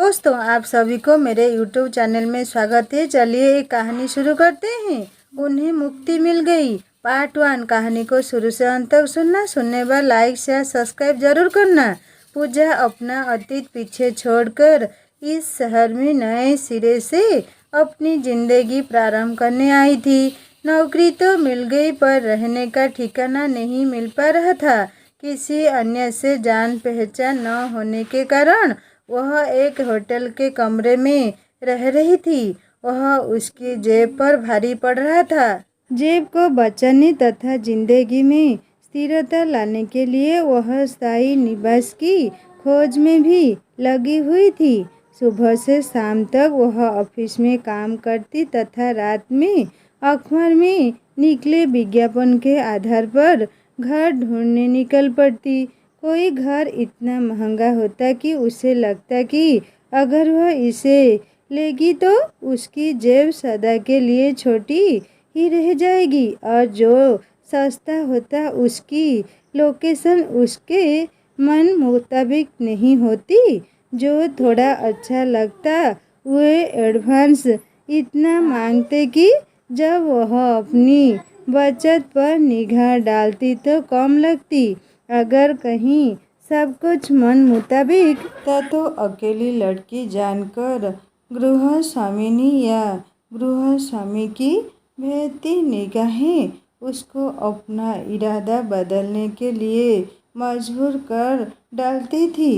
दोस्तों, आप सभी को मेरे YouTube चैनल में स्वागत है। चलिए एक कहानी शुरू करते हैं। उन्हें मुक्ति मिल गई। पार्ट 1। कहानी को शुरू से अंत तक सुनना। सुनने बाद लाइक शेयर सब्सक्राइब जरूर करना। पूजा अपना अतीत पीछे छोड़कर इस शहर में नए सिरे से अपनी जिंदगी प्रारंभ करने आई थी। नौकरी तो मिल गई पर रहने का ठिकाना नहीं मिल पा रहा था। किसी अन्य से जान पहचान न होने के कारण वह एक होटल के कमरे में रह रही थी। वह उसकी जेब पर भारी पड़ रहा था। जेब को बचाने तथा जिंदगी में स्थिरता लाने के लिए वह स्थायी निवास की खोज में भी लगी हुई थी। सुबह से शाम तक वह ऑफिस में काम करती तथा रात में अखबार में निकले विज्ञापन के आधार पर घर ढूंढने निकल पड़ती। कोई घर इतना महंगा होता कि उसे लगता कि अगर वह इसे लेगी तो उसकी जेब सदा के लिए छोटी ही रह जाएगी, और जो सस्ता होता उसकी लोकेशन उसके मन मुताबिक नहीं होती। जो थोड़ा अच्छा लगता वे एडवांस इतना मांगते कि जब वह अपनी बचत पर निगाह डालती तो कम लगती। अगर कहीं सब कुछ मन मुताबिक था तो अकेली लड़की जानकर गृह स्वामिनी या गृह स्वामी की भेजती निगाहें उसको अपना इरादा बदलने के लिए मजबूर कर डालती थी।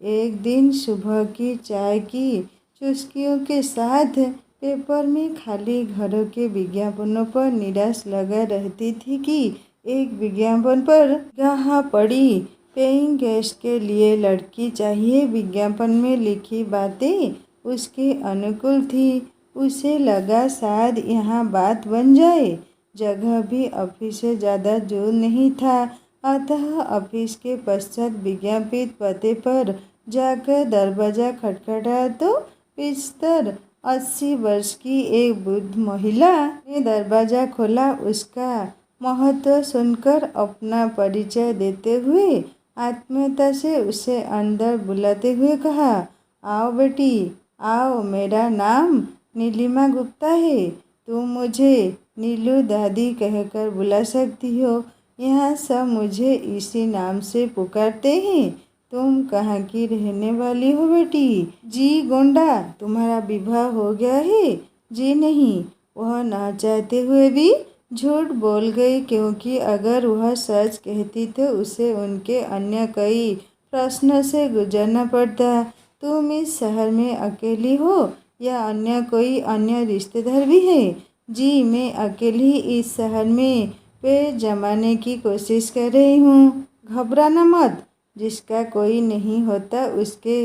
एक दिन सुबह की चाय की चुस्कियों के साथ पेपर में खाली घरों के विज्ञापनों पर निराश लगा रहती थी कि एक विज्ञापन पर यहाँ पड़ी पेइंग गेस्ट के लिए लड़की चाहिए। विज्ञापन में लिखी बातें उसके अनुकूल थी। उसे लगा शायद यहाँ बात बन जाए। जगह भी ऑफिस से ज़्यादा दूर नहीं था, अतः ऑफिस के पश्चात विज्ञापित पते पर जाकर दरवाज़ा खटखटाया तो 75-80 वर्ष की एक बुद्ध महिला ने दरवाज़ा खोला। उसका महत्व सुनकर अपना परिचय देते हुए आत्मीयता से उसे अंदर बुलाते हुए कहा, आओ बेटी आओ, मेरा नाम नीलिमा गुप्ता है। तुम मुझे नीलू दादी कहकर बुला सकती हो। यहाँ सब मुझे इसी नाम से पुकारते हैं। तुम कहाँ की रहने वाली हो बेटी? जी गोंडा। तुम्हारा विवाह हो गया है? जी नहीं। वह ना चाहते हुए भी झूठ बोल गई, क्योंकि अगर वह सच कहती तो उसे उनके अन्य कई प्रश्नों से गुजरना पड़ता। तुम इस शहर में अकेली हो या कोई अन्य रिश्तेदार भी है? जी मैं अकेली इस शहर में पैर जमाने की कोशिश कर रही हूँ। घबराना मत, जिसका कोई नहीं होता उसके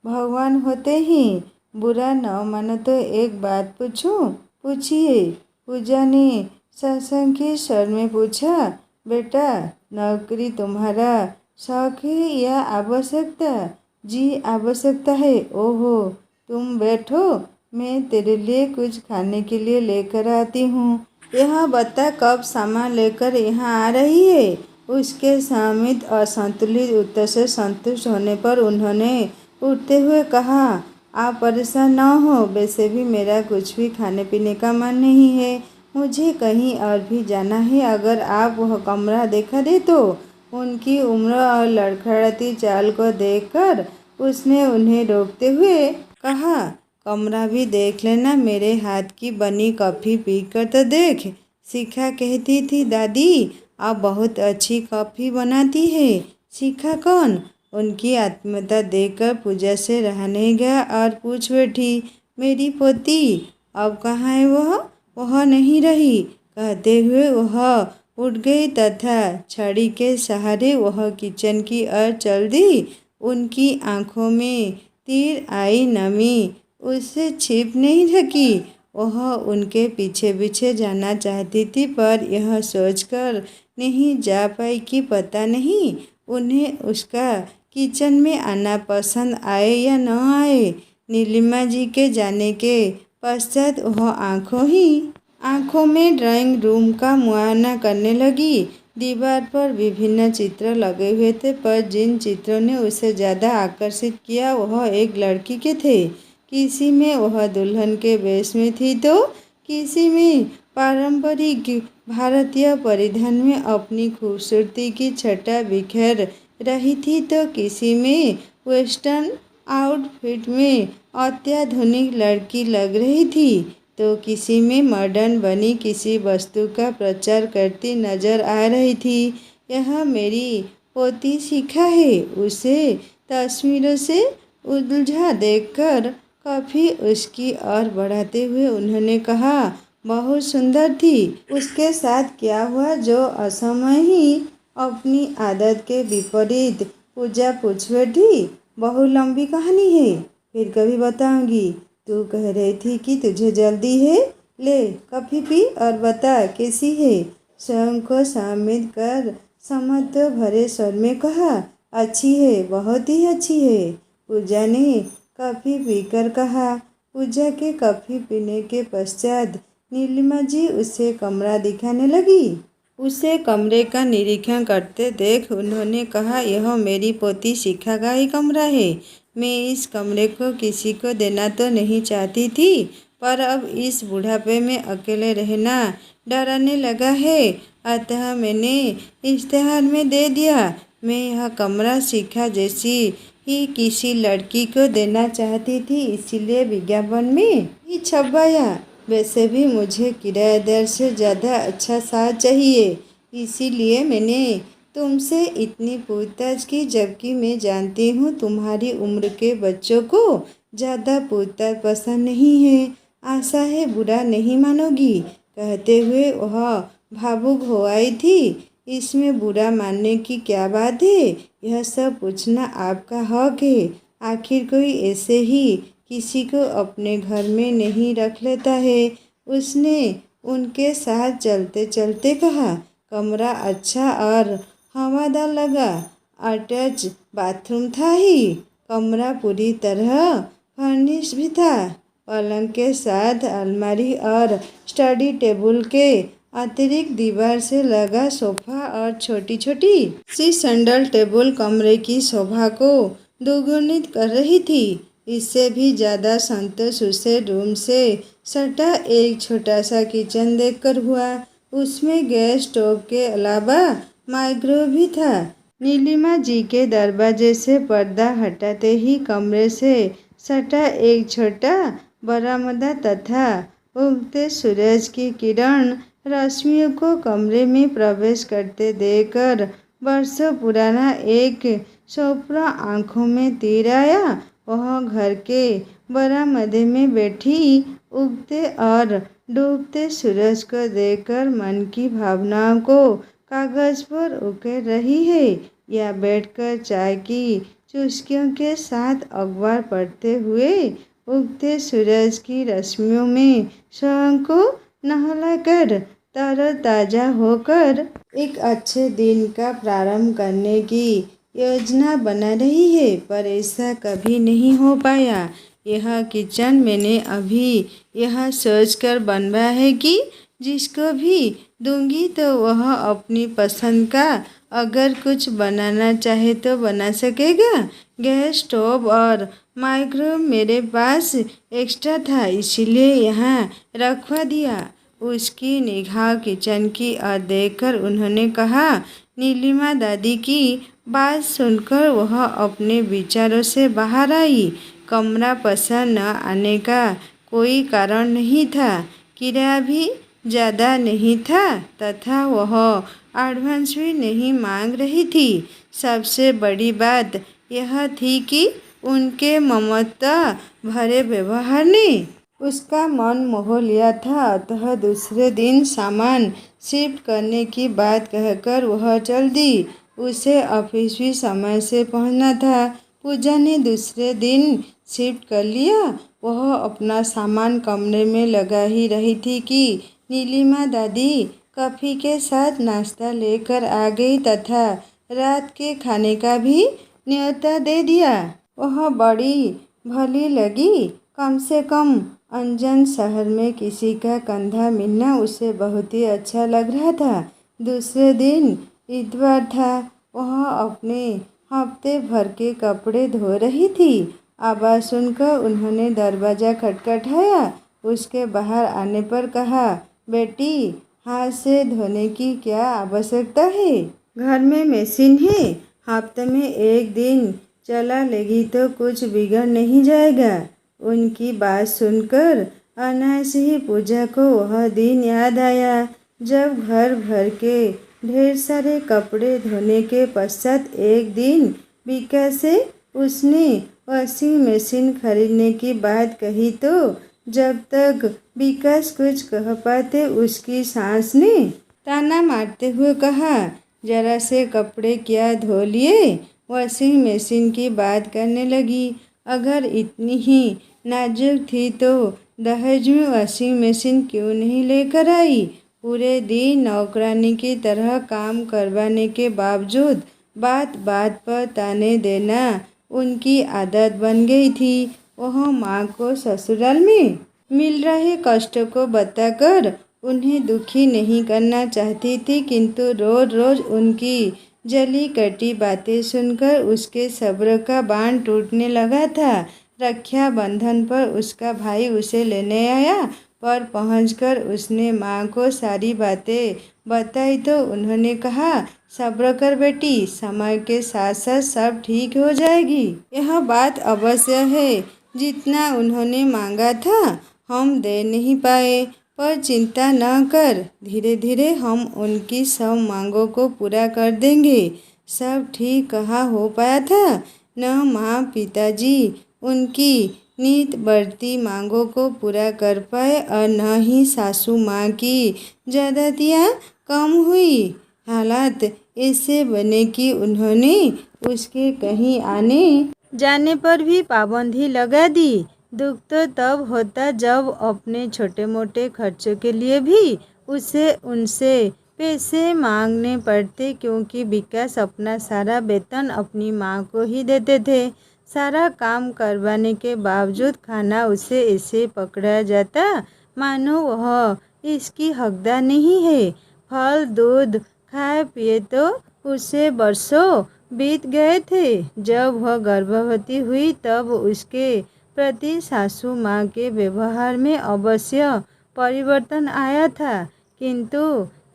भगवान होते हैं। बुरा न मानो तो एक बात पूछूं? पूछिए। पूजा ने सशंकित स्वर में पूछा। बेटा, नौकरी तुम्हारा शौक है या आवश्यकता? जी आवश्यकता है। ओहो, तुम बैठो, मैं तेरे लिए कुछ खाने के लिए लेकर आती हूँ। यह बता कब सामान लेकर यहाँ आ रही है? उसके संमित असंतुलित उत्तर से संतुष्ट होने पर उन्होंने उठते हुए कहा, आप परेशान न हो, वैसे भी मेरा कुछ भी खाने पीने का मन नहीं है। मुझे कहीं और भी जाना है। अगर आप वह कमरा देखा दे तो। उनकी उम्र और लड़खड़ाती चाल को देखकर उसने उन्हें रोकते हुए कहा, कमरा भी देख लेना, मेरे हाथ की बनी कॉफ़ी पीकर तो देख। शिखा कहती थी, दादी आप बहुत अच्छी कॉफ़ी बनाती है। शिखा कौन? उनकी आत्मीयता देखकर पूजा से रहा नहीं गया और पूछ बैठी, मेरी पोती। अब कहाँ है वह? वह नहीं रही। कहते हुए वह उठ गई तथा छड़ी के सहारे वह किचन की ओर चल दी। उनकी आंखों में तीर आई नमी उससे छिप नहीं सकी। वह उनके पीछे पीछे जाना चाहती थी, पर यह सोचकर नहीं जा पाई कि पता नहीं उन्हें उसका किचन में आना पसंद आए या न आए। नीलिमा जी के जाने के पश्चात वह आंखों में ड्राइंग रूम का मुआयना करने लगी। दीवार पर विभिन्न चित्र लगे हुए थे, पर जिन चित्रों ने उसे ज़्यादा आकर्षित किया वह एक लड़की के थे। किसी में वह दुल्हन के वेश में थी तो किसी में पारंपरिक भारतीय परिधान में अपनी खूबसूरती की छटा बिखेर रही थी, तो किसी में वेस्टर्न आउटफिट में अत्याधुनिक लड़की लग रही थी, तो किसी में मॉडर्न बनी किसी वस्तु का प्रचार करती नजर आ रही थी। यह मेरी पोती शिखा है। उसे तस्वीरों से उलझा देखकर काफी उसकी ओर बढ़ाते हुए उन्होंने कहा, बहुत सुंदर थी। उसके साथ क्या हुआ जो असमय ही अपनी आदत के विपरीत पूजा पूछ बैठी? बहुत लंबी कहानी है, फिर कभी बताऊंगी। तू कह रही थी कि तुझे जल्दी है, ले कॉफी पी और बता कैसी है। स्वयं को शामिल कर समत्व भरे स्वर में कहा, अच्छी है, बहुत ही अच्छी है। पूजा ने कॉफी पीकर कहा। पूजा के कॉफी पीने के पश्चात नीलिमा जी उसे कमरा दिखाने लगी। उसे कमरे का निरीक्षण करते देख उन्होंने कहा, यह मेरी पोती शिखा का ही कमरा है। मैं इस कमरे को किसी को देना तो नहीं चाहती थी, पर अब इस बुढ़ापे में अकेले रहना डराने लगा है, अतः मैंने इश्तेहार में दे दिया। मैं यह कमरा शिखा जैसी ही किसी लड़की को देना चाहती थी, इसीलिए विज्ञापन में ही छपवाया। वैसे भी मुझे किराएदार से ज़्यादा अच्छा साथ चाहिए, इसीलिए मैंने तुमसे इतनी पूछताछ की, जबकि मैं जानती हूँ तुम्हारी उम्र के बच्चों को ज़्यादा पूछताछ पसंद नहीं है। आशा है बुरा नहीं मानोगी। कहते हुए वह भावुक हो आई थी। इसमें बुरा मानने की क्या बात है? यह सब पूछना आपका हक है। आखिर कोई ऐसे ही किसी को अपने घर में नहीं रख लेता है। उसने उनके साथ चलते चलते कहा, कमरा अच्छा और हवादार लगा। अटैच बाथरूम था ही। कमरा पूरी तरह फर्निश भी था। पलंग के साथ अलमारी और स्टडी टेबल के अतिरिक्त दीवार से लगा सोफा और छोटी छोटी सी सैंडल टेबल कमरे की शोभा को दोगुनित कर रही थी। इससे भी ज़्यादा संतोष उसे रूम से सटा एक छोटा सा किचन देखकर हुआ। उसमें गैस स्टोव के अलावा माइक्रोवेव भी था। नीलिमा जी के दरवाजे से पर्दा हटाते ही कमरे से सटा एक छोटा बरामदा तथा उगते सूरज की किरण रश्मियों को कमरे में प्रवेश करते देखकर वर्षों पुराना एक स्वप्न आंखों में तीर आया। वह घर के बरामदे में बैठी उगते और डूबते सूरज को देखकर मन की भावनाओं को कागज पर उकेर रही है, या बैठकर चाय की चुस्कियों के साथ अखबार पढ़ते हुए उगते सूरज की रश्मियों में स्वयं को नहलाकर तरोताजा होकर एक अच्छे दिन का प्रारंभ करने की योजना बना रही है, पर ऐसा कभी नहीं हो पाया। यह किचन मैंने अभी यह सोचकर बनवाया है कि जिसको भी दूंगी तो वह अपनी पसंद का अगर कुछ बनाना चाहे तो बना सकेगा। गैस स्टोव और माइक्रोवेव मेरे पास एक्स्ट्रा था, इसीलिए यहाँ रखवा दिया। उसकी निगाह किचन की ओर देखकर उन्होंने कहा। नीलिमा दादी की बात सुनकर वह अपने विचारों से बाहर आई। कमरा पसंद न आने का कोई कारण नहीं था, किराया भी ज़्यादा नहीं था तथा वह एडवांस भी नहीं मांग रही थी। सबसे बड़ी बात यह थी कि उनके ममता भरे व्यवहार ने उसका मन मोह लिया था, अतः दूसरे दिन सामान शिफ्ट करने की बात कहकर वह चल दी। उसे ऑफिस भी समय से पहुंचना था। पूजा ने दूसरे दिन शिफ्ट कर लिया। वह अपना सामान कमरे में लगा ही रही थी कि नीलिमा दादी कॉफ़ी के साथ नाश्ता लेकर आ गई तथा रात के खाने का भी न्योता दे दिया। वह बड़ी भली लगी। कम से कम अनजान शहर में किसी का कंधा मिलना उसे बहुत ही अच्छा लग रहा था। दूसरे दिन इतवार था। वह अपने हफ्ते भर के कपड़े धो रही थी। आवाज़ सुनकर उन्होंने दरवाज़ा खटखटाया। उसके बाहर आने पर कहा, बेटी, हाथ से धोने की क्या आवश्यकता है? घर में मशीन है। हफ्ते में एक दिन चला लेगी तो कुछ बिगड़ नहीं जाएगा। उनकी बात सुनकर अनायास ही पूजा को वह दिन याद आया जब घर भर के ढेर सारे कपड़े धोने के पश्चात एक दिन विकास से उसने वॉशिंग मशीन खरीदने की बात कही तो जब तक विकास कुछ कह पाते उसकी सास ने ताना मारते हुए कहा, जरा से कपड़े क्या धो लिए? वॉशिंग मशीन की बात करने लगी। अगर इतनी ही नाजुक थी तो दहेज में वॉशिंग मशीन क्यों नहीं लेकर आई? पूरे दिन नौकरानी की तरह काम करवाने के बावजूद बात बात पर ताने देना उनकी आदत बन गई थी। वह माँ को ससुराल में मिल रहे कष्टों को बताकर उन्हें दुखी नहीं करना चाहती थी, किंतु रोज रोज उनकी जली कटी बातें सुनकर उसके सब्र का बांध टूटने लगा था। रक्षाबंधन पर उसका भाई उसे लेने आया, पर पहुंचकर उसने माँ को सारी बातें बताई तो उन्होंने कहा, सब्र कर बेटी, समय के साथ साथ सब ठीक हो जाएगी। यह बात अवश्य है। जितना उन्होंने मांगा था हम दे नहीं पाए, पर चिंता न कर, धीरे धीरे हम उनकी सब मांगों को पूरा कर देंगे। सब ठीक कहाँ हो पाया था? न माँ पिताजी उनकी नित बढ़ती मांगों को पूरा कर पाए और न ही सासू माँ की ज्यादतियाँ कम हुई। हालात ऐसे बने कि उन्होंने उसके कहीं आने जाने पर भी पाबंदी लगा दी। दुख तो तब होता जब अपने छोटे मोटे खर्चों के लिए भी उसे उनसे पैसे मांगने पड़ते, क्योंकि विकास अपना सारा वेतन अपनी माँ को ही देते थे। सारा काम करवाने के बावजूद खाना उसे ऐसे पकड़ा जाता मानो वह इसकी हकदार नहीं है। फल दूध खाए पिए तो उसे बरसों बीत गए थे। जब वह गर्भवती हुई तब उसके प्रति सासू माँ के व्यवहार में अवश्य परिवर्तन आया था, किंतु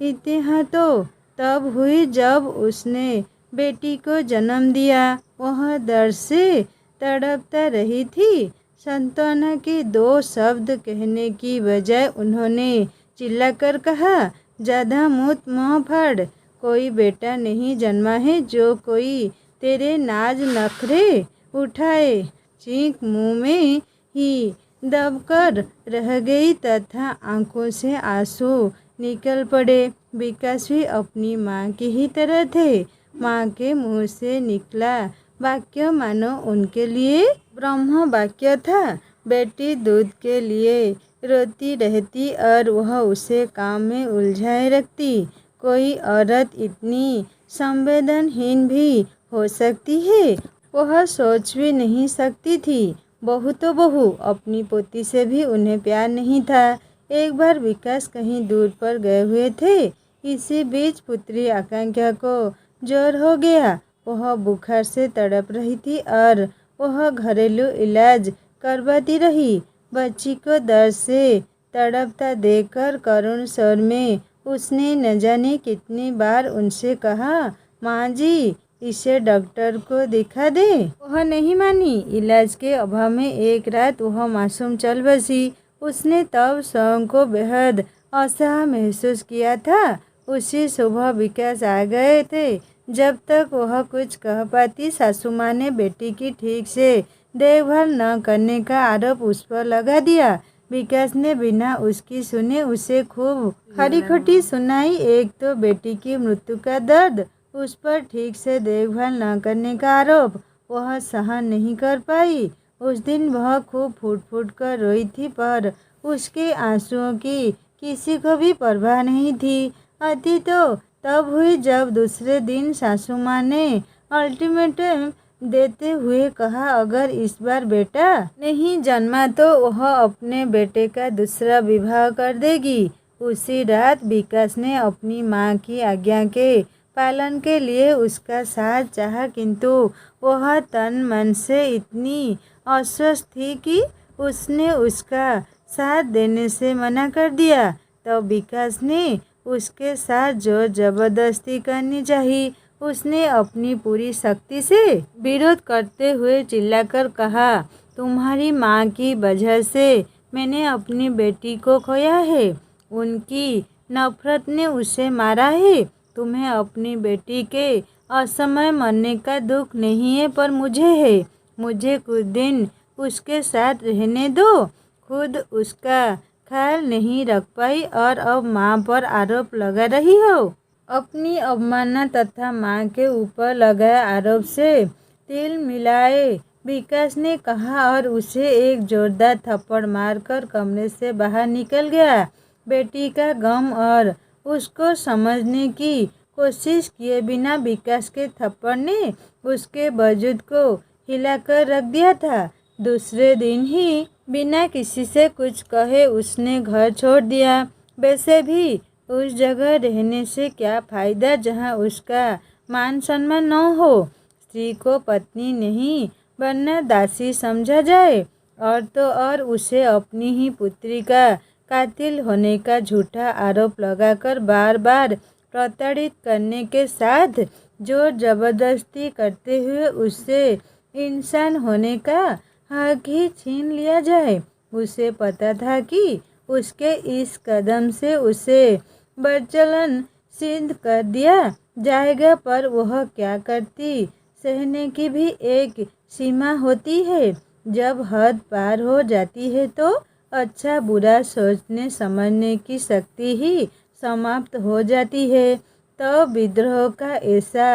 इतिहास तो तब हुई जब उसने बेटी को जन्म दिया। वह दर्द से तड़पता रही थी। सांत्वना के दो शब्द कहने की बजाय उन्होंने चिल्लाकर कहा, ज़्यादा मुँह मत फाड़, कोई बेटा नहीं जन्मा है जो कोई तेरे नाज नखरे उठाए। चीख मुँह में ही दबकर रह गई तथा आंखों से आंसू निकल पड़े। विकास भी अपनी माँ की ही तरह थे। माँ के मुँह से निकला वाक्य मानो उनके लिए ब्रह्म वाक्य था। बेटी दूध के लिए रोती रहती और वह उसे काम में उलझाए रखती। कोई औरत इतनी संवेदनहीन भी हो सकती है? वह सोच भी नहीं सकती थी। बहू तो बहू, अपनी पोती से भी उन्हें प्यार नहीं था। एक बार विकास कहीं दूर पर गए हुए थे। इसी बीच पुत्री आकांक्षा को ज्वर हो गया। वह बुखार से तड़प रही थी और वह घरेलू इलाज करवाती रही। बच्ची को दर्द से तड़पता देखकर करुण स्वर में उसने न जाने कितनी बार उनसे कहा, माँ जी, इसे डॉक्टर को दिखा दे। वह नहीं मानी। इलाज के अभाव में एक रात वह मासूम चल बसी। उसने तब स्वयं को बेहद असहाय महसूस किया था। उसी सुबह विकास आ गए थे। जब तक वह कुछ कह पाती, सासू माँ ने बेटी की ठीक से देखभाल न करने का आरोप उस पर लगा दिया। विकास ने बिना उसकी सुने उसे खूब खरी खोटी सुनाई। एक तो बेटी की मृत्यु का दर्द, उस पर ठीक से देखभाल न करने का आरोप वह सहन नहीं कर पाई। उस दिन वह खूब फूट फूट कर रोई थी, पर उसके आंसुओं की किसी को भी परवाह नहीं थी। अति तो तब हुई जब दूसरे दिन सासू माँ ने अल्टीमेटम देते हुए कहा, अगर इस बार बेटा नहीं जन्मा तो वह अपने बेटे का दूसरा विवाह कर देगी। उसी रात विकास ने अपनी माँ की आज्ञा के पालन के लिए उसका साथ चाहा, किंतु वह तन मन से इतनी अस्वस्थ थी कि उसने उसका साथ देने से मना कर दिया। तब विकास ने उसके साथ जोर जबरदस्ती करनी चाहिए। उसने अपनी पूरी शक्ति से विरोध करते हुए चिल्लाकर कहा, तुम्हारी माँ की वजह से मैंने अपनी बेटी को खोया है। उनकी नफरत ने उसे मारा है। तुम्हें अपनी बेटी के असमय मरने का दुख नहीं है, पर मुझे है। मुझे कुछ दिन उसके साथ रहने दो। खुद उसका ख्याल नहीं रख पाई और अब माँ पर आरोप लगा रही हो। अपनी अवमानना तथा माँ के ऊपर लगाए आरोप से तिल मिलाए विकास ने कहा और उसे एक जोरदार थप्पड़ मारकर कमरे से बाहर निकल गया। बेटी का गम और उसको समझने की कोशिश किए बिना विकास के थप्पड़ ने उसके वजूद को हिलाकर रख दिया था। दूसरे दिन ही बिना किसी से कुछ कहे उसने घर छोड़ दिया। वैसे भी उस जगह रहने से क्या फ़ायदा जहाँ उसका मान सम्मान न हो। स्त्री को पत्नी नहीं वरना दासी समझा जाए, और तो और उसे अपनी ही पुत्री का कातिल होने का झूठा आरोप लगाकर बार बार प्रताड़ित करने के साथ जोर जबरदस्ती करते हुए उससे इंसान होने का हक ही छीन लिया जाए। उसे पता था कि उसके इस कदम से उसे बर्चलन सिद्ध कर दिया जाएगा, पर वह क्या करती। सहने की भी एक सीमा होती है। जब हद पार हो जाती है तो अच्छा बुरा सोचने समझने की शक्ति ही समाप्त हो जाती है। तो विद्रोह का ऐसा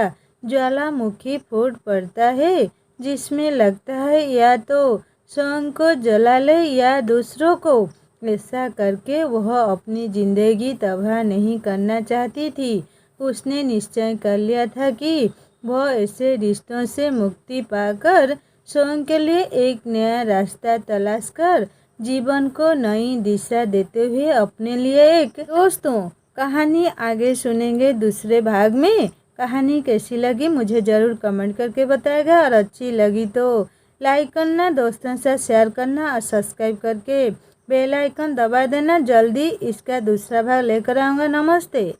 ज्वालामुखी फूट पड़ता है जिसमें लगता है या तो स्वयं को जला ले या दूसरों को। ऐसा करके वह अपनी जिंदगी तबाह नहीं करना चाहती थी। उसने निश्चय कर लिया था कि वह ऐसे रिश्तों से मुक्ति पाकर स्वयं के लिए एक नया रास्ता तलाश कर जीवन को नई दिशा देते हुए अपने लिए एक। दोस्तों, कहानी आगे सुनेंगे दूसरे भाग में। कहानी कैसी लगी मुझे ज़रूर कमेंट करके बताएगा, और अच्छी लगी तो लाइक करना, दोस्तों से शेयर करना और सब्सक्राइब करके बेल आइकन दबा देना। जल्दी इसका दूसरा भाग लेकर आऊँगा। नमस्ते।